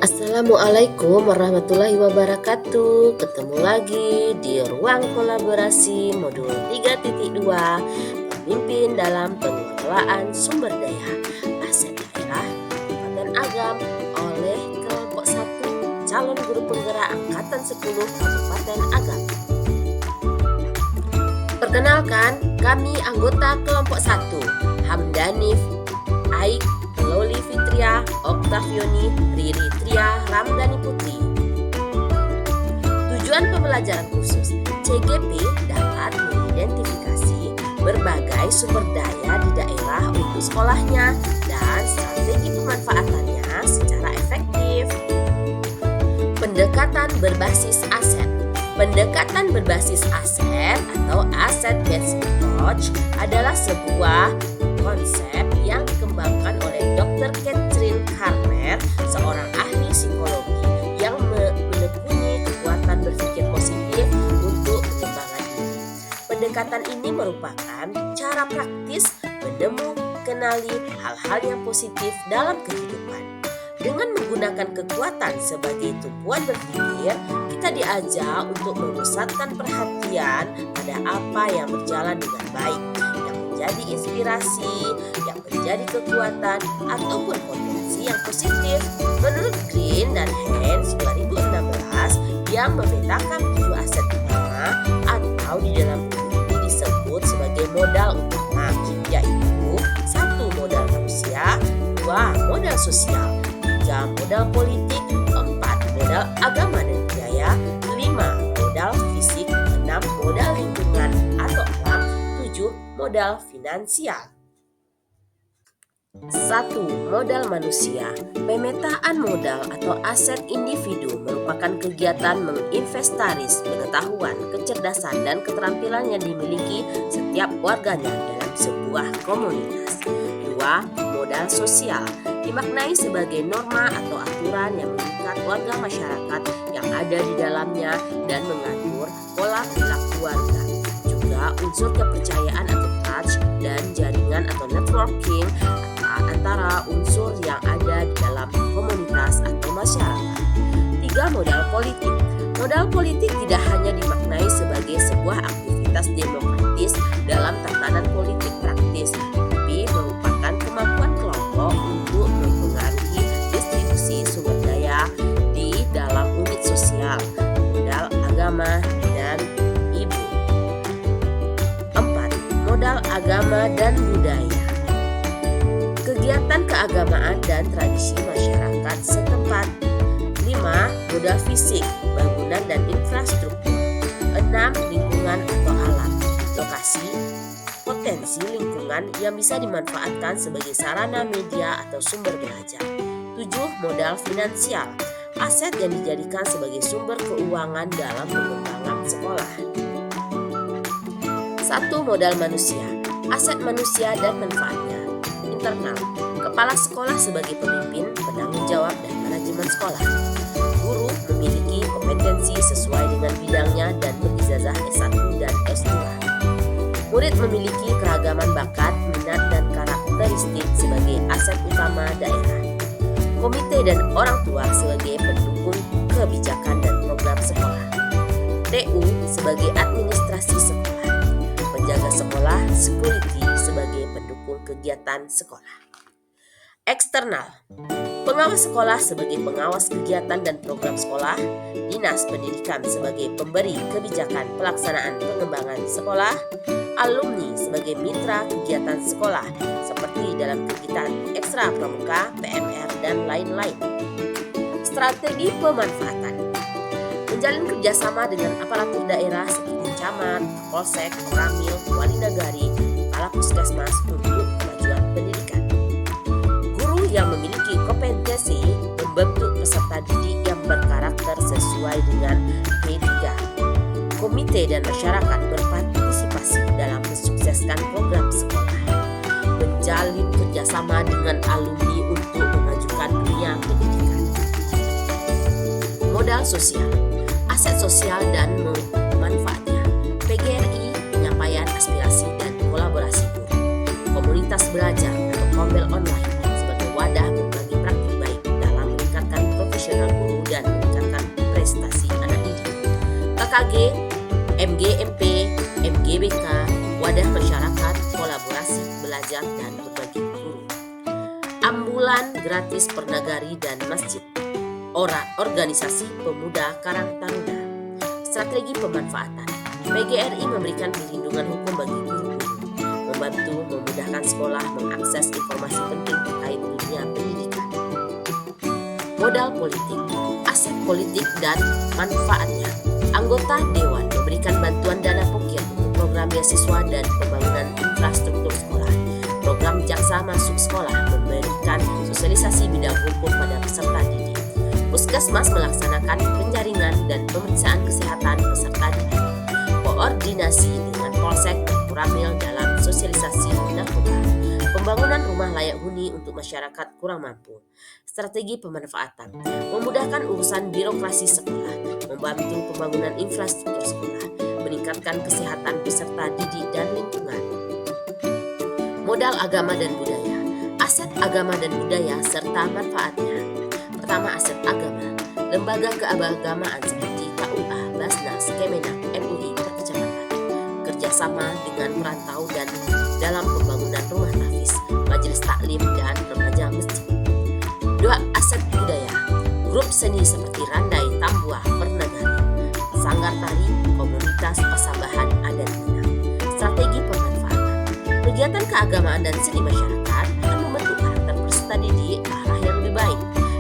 Assalamualaikum warahmatullahi wabarakatuh. Ketemu lagi di ruang kolaborasi modul 3.2 Pemimpin dalam pengelolaan sumber daya aset daerah Kabupaten Agam oleh kelompok 1 calon guru penggerak angkatan 10 Kabupaten Agam. Perkenalkan, kami anggota kelompok 1, Hamdani Aik, Loli Fitria, Oktavioni, Riri Tria, Ramdhani Putri. Tujuan pembelajaran khusus CGP dapat mengidentifikasi berbagai sumber daya di daerah untuk sekolahnya dan strategi pemanfaatannya secara efektif. Pendekatan berbasis aset. Pendekatan berbasis aset atau asset-based approach adalah sebuah konsep yang dikembangkan oleh Dr. Catherine Carver, seorang ahli psikologi yang menekuni kekuatan berpikir positif untuk pengembangan diri. Pendekatan ini merupakan cara praktis mengenali hal-hal yang positif dalam kehidupan. Dengan menggunakan kekuatan sebagai tumpuan berpikir, kita diajak untuk memusatkan perhatian pada apa yang berjalan dengan baik, yang menjadi inspirasi, yang menjadi kekuatan, ataupun potensi yang positif. Menurut Green dan Haynes 2016 yang memetakan 7 aset utama atau di dalam buku ini disebut sebagai modal utama, yaitu 1. Modal manusia, 2. Modal sosial, 3. Modal politik, 4. Modal agama dan budaya, 5. Modal fisik, 6. Modal lingkungan atau alam, 7. Modal finansial. 1. Modal manusia. Pemetaan modal atau aset individu merupakan kegiatan menginventaris pengetahuan, kecerdasan, dan keterampilan yang dimiliki setiap warganya dalam sebuah komunitas. 2. Modal sosial dimaknai sebagai norma atau aturan yang mengikat warga masyarakat yang ada di dalamnya dan mengatur pola perilaku warga. Juga unsur kepercayaan atau trust dan jaringan atau networking antara unsur yang ada di dalam komunitas atau masyarakat. 3. Modal politik. Modal politik tidak hanya dimaknai sebagai sebuah aktivitas demokratis dalam tatanan politik praktis, tapi merupakan kemampuan kelompok untuk mempengaruhi distribusi sumber daya di dalam unit sosial, modal agama, dan ibu. 4. Modal agama dan budaya. Kegiatan keagamaan dan tradisi masyarakat setempat. 5. Modal fisik, bangunan dan infrastruktur. 6. Lingkungan atau alam, lokasi, potensi lingkungan yang bisa dimanfaatkan sebagai sarana media atau sumber belajar. 7. Modal finansial, aset yang dijadikan sebagai sumber keuangan dalam pengembangan sekolah. 1. Modal manusia, aset manusia dan manfaatnya. Internal, kepala sekolah sebagai pemimpin, penanggung jawab, dan manajemen sekolah. Guru memiliki kompetensi sesuai dengan bidangnya dan berijazah S1 dan S2. Murid memiliki keragaman bakat, minat, dan karakteristik sebagai aset utama daerah. Komite dan orang tua sebagai pendukung kebijakan dan program sekolah. TU sebagai administrasi sekolah. Penjaga sekolah, security sebagai pendukung kegiatan sekolah. Eksternal, pengawas sekolah sebagai pengawas kegiatan dan program sekolah, dinas pendidikan sebagai pemberi kebijakan pelaksanaan pengembangan sekolah, alumni sebagai mitra kegiatan sekolah seperti dalam kegiatan ekstra pramuka, PMR, dan lain-lain. Strategi pemanfaatan, menjalin kerjasama dengan aparatur daerah seperti camat, polsek, ramil, wali nagari, kepala puskesmas untuk kemajuan pendidikan. Guru yang memiliki kompetensi membentuk peserta didik yang berkarakter sesuai dengan P3. Komite dan masyarakat berpartisipasi dalam mensukseskan program sekolah. Menjalin kerjasama dengan alumni untuk memajukan dunia pendidikan. Modal sosial, aset sosial dan manfaatnya. PGRI, penyampaian aspirasi dan kolaborasi guru. Komunitas komunitas belajar atau kombel online sebagai wadah berbagi praktik baik dalam meningkatkan profesional guru dan meningkatkan prestasi anak didik. KKG, MGMP, MGBK, wadah masyarakat, kolaborasi, belajar, dan berbagi guru. Ambulan gratis per nagari dan masjid. Organisasi Pemuda Karang Taruna. Strategi pemanfaatan. PGRI memberikan perlindungan hukum bagi guru-guru, membantu memudahkan sekolah mengakses informasi penting terkait dunia pendidikan. Modal politik, aset politik dan manfaatnya. Anggota Dewan memberikan bantuan dana pokir untuk program beasiswa dan pembangunan infrastruktur sekolah. Program Jaksa Masuk Sekolah memberikan sosialisasi bidang hukum pada peserta didik. Puskesmas melaksanakan penjaringan dan pemeriksaan kesehatan peserta didik. Koordinasi dengan Polsek dan Koramil dalam sosialisasi narkoba. Pembangunan rumah layak huni untuk masyarakat kurang mampu. Strategi pemanfaatan. Memudahkan urusan birokrasi sekolah, membantu pembangunan infrastruktur sekolah, meningkatkan kesehatan peserta didik dan lingkungan. Modal agama dan budaya. Aset agama dan budaya serta manfaatnya. Pertama, aset agama. Lembaga keagamaan seperti KUA, Basnas, Kemenak, MUI per kecamatan. Kerjasama dengan perantau dan dalam pembangunan rumah tahfiz, majelis taklim dan remaja masjid. 2. Aset budaya. Grup seni seperti Randai, Tambuah, Pernagari, Sanggar Tari, Komunitas Pasabahan Adat Minang. Strategi pemanfaatan. Kegiatan keagamaan dan seni masyarakat akan membentuk karakter peserta didik ke arah yang lebih baik,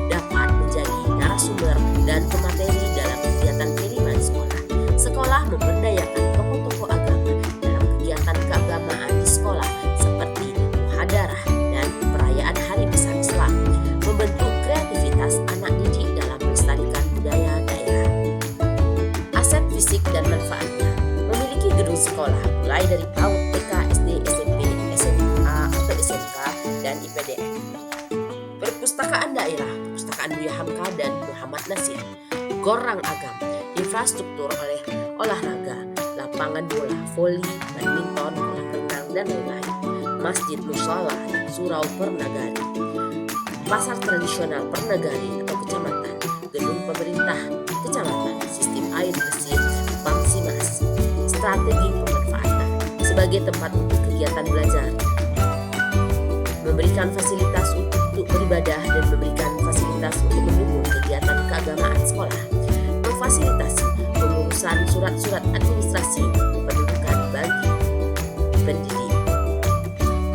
dapat menjadi narasumber dan pemateri dalam kegiatan kehidupan sekolah. Sekolah memberdayakan tokoh-tokoh agama dalam kegiatan keagamaan di sekolah seperti muhadarah dan perayaan Hari Besar Islam, membentuk kreativitas anak didik dalam melestarikan budaya daerah. Aset fisik dan manfaatnya. Memiliki gedung sekolah mulai dari PAUD, TK, SD, SMP, SMA atau SMK dan IPDN. Perpustakaan daerah, Perpustakaan Buya Hamka dan Muhammad Nasir. Gorang Agam, infrastruktur oleh olahraga, lapangan bola, voli, badminton, kolam renang, dan lain-lain. Masjid Mushola, Surau Pernagari. Pasar tradisional Pernagari atau kecamatan, gedung pemerintah kecamatan, sistem air bersih, Bangsimas. Strategi pemanfaatan sebagai tempat untuk kegiatan belajar, memberikan fasilitas untuk beribadah dan memberikan fasilitas untuk mendukung kegiatan keagamaan sekolah, memfasilitasi pengurusan surat-surat administrasi kependudukan bagi pendidik.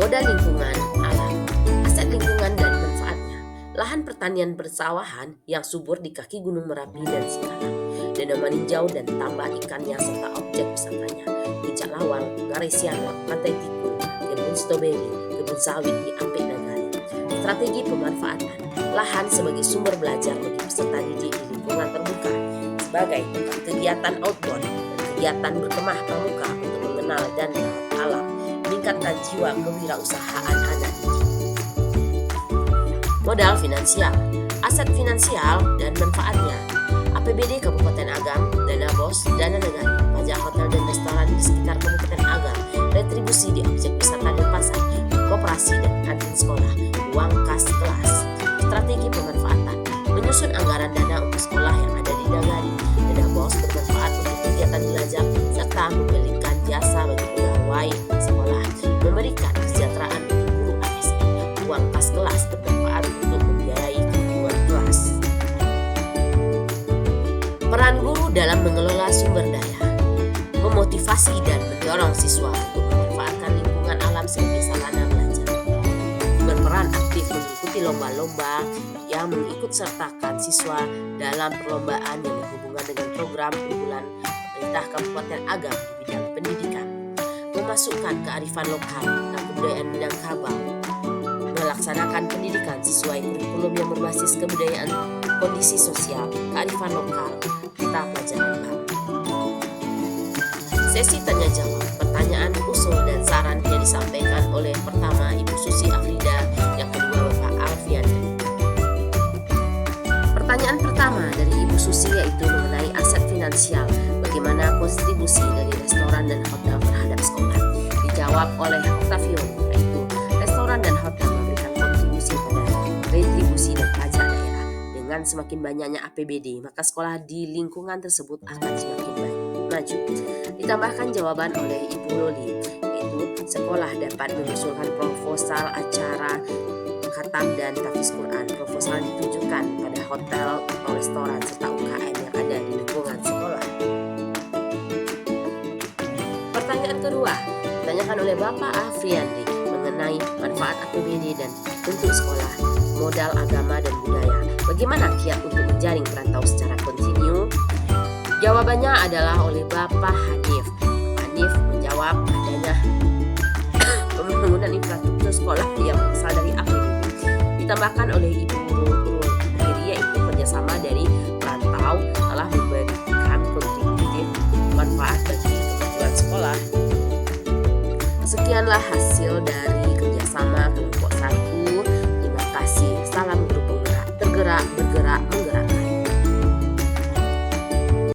Modal lingkungan alam, aset lingkungan dan manfaatnya. Lahan pertanian persawahan yang subur di kaki Gunung Merapi dan Singkalang, danau meninjau dan tambah ikannya serta objek wisatanya, Puncak Lawang, Ngarai Siangan, Pantai Tikung, kebun stroberi, kebun sawit di Ampek Nagari. Strategi pemanfaatan. Lahan sebagai sumber belajar bagi peserta didik di lingkungan terbuka, sebagai tempat kegiatan outdoor dan kegiatan berkemah pramuka untuk mengenal dan merawat alam, meningkatkan jiwa kewirausahaan anak didik. Modal finansial, aset finansial dan manfaatnya. APBD Kabupaten Agam, dana BOS, dana negara, pajak hotel dan restoran di sekitar Kabupaten Agam, retribusi di objek wisata dan pasar, koperasi dan kantin sekolah, uang kas kelas. Strategi pemanfaatan, menyusun anggaran dana untuk sekolah yang ada di Nagari. Dana BOS bermanfaat untuk kegiatan belajar serta memberikan jasa bagi pegawai sekolah, memberikan kesejahteraan bagi guru ASN. Uang kas kelas bermanfaat untuk membiayai kebutuhan kelas. Peran guru dalam mengelola sumber daya, memotivasi dan mendorong siswa untuk memanfaatkan lingkungan alam sebagai sarana belajar. Berperan aktif mengikuti lomba-lomba yang mengikut sertakan siswa dalam perlombaan yang berhubungan dengan program unggulan pemerintah Kabupaten Agam di bidang pendidikan. Memasukkan kearifan lokal dan kebudayaan Minangkabau. Melaksanakan pendidikan sesuai kurikulum yang berbasis kebudayaan, kondisi sosial, kearifan lokal, peta pelajaran baru. Sesi tanya jawab, pertanyaan, usul dan saran yang disampaikan oleh pertama Ibu Susi Afrida, yang kedua Bapak Alfian. Pertanyaan pertama dari Ibu Susi yaitu mengenai aset finansial, bagaimana kontribusi dari restoran dan hotel terhadap sekolah. Dijawab oleh Octavio, yaitu dengan semakin banyaknya APBD, maka sekolah di lingkungan tersebut akan semakin maju. Ditambahkan jawaban oleh Ibu Loli, yaitu sekolah dapat mengusulkan proposal acara khatam dan tahfiz Quran. Proposal ditujukan pada hotel atau restoran serta UKM yang ada di lingkungan sekolah. Pertanyaan kedua, ditanyakan oleh Bapak Afriandi mengenai manfaat APBD dan bentuk sekolah, modal agama dan budaya. Bagaimana kiat untuk menjaring perantau secara kontinu? Jawabannya adalah oleh Bapak Hanif. Hanif menjawab adanya pembangunan infrastruktur sekolah yang berasal dari APBD. Ditambahkan oleh Ibu Nurul, yaitu kerjasama dari perantau telah memberikan kontributif manfaat bagi kemajuan sekolah. Sekianlah hasil dari kerjasama kelompok 1. Terima kasih. Salam guru penggerak, tergerak, bergerak,